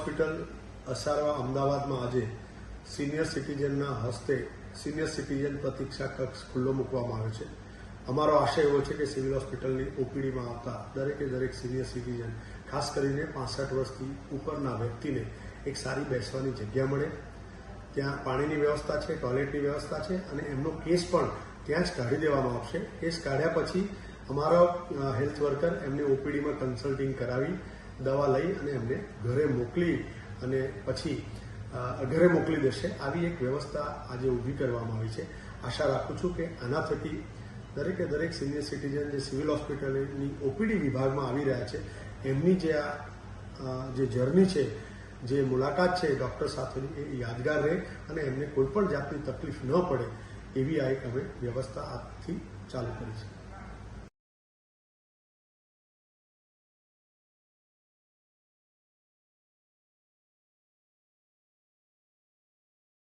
Hospital Asarwa અમદાવાદમાં આજે senior સિટીઝનના હસ્તે સિનિયર સિટીઝન પ્રતીક્ષા કક્ષ ખુલ્લો મૂકવામાં આવ્યો છે. અમારો આશય એવો છે કે સિવિલ હોસ્પિટલની ઓપીડીમાં આવતા દરેક સિનિયર સિટીઝન, ખાસ કરીને 65 વર્ષથી ઉપરના વ્યક્તિને એક સારી બેસવાની જગ્યા મળે, ત્યાં પાણીની વ્યવસ્થા છે, ટોયલેટની વ્યવસ્થા છે અને એમનો કેસ પણ ત્યાં જ કાઢી દેવામાં આવશે. કેસ કાઢ્યા પછી અમારો હેલ્થ વર્કર એમને ઓપીડીમાં કન્સલ્ટિંગ કરાવી દવા લઈ અને એમને ઘરે મોકલી દેશે. આવી એક વ્યવસ્થા આજે ઊભી કરવામાં આવી છે. આશા રાખું છું કે આના થકી દરેક સિનિયર સિટીઝન જે સિવિલ હોસ્પિટલની ઓપીડી વિભાગમાં આવી રહ્યા છે એમની જે જર્ની છે, જે મુલાકાત છે ડૉક્ટર સાથેની, એ યાદગાર રહે અને એમને કોઈ પણ જાતની તકલીફ ન પડે એવી આ એક અમે વ્યવસ્થા આજથી ચાલુ કરી છે.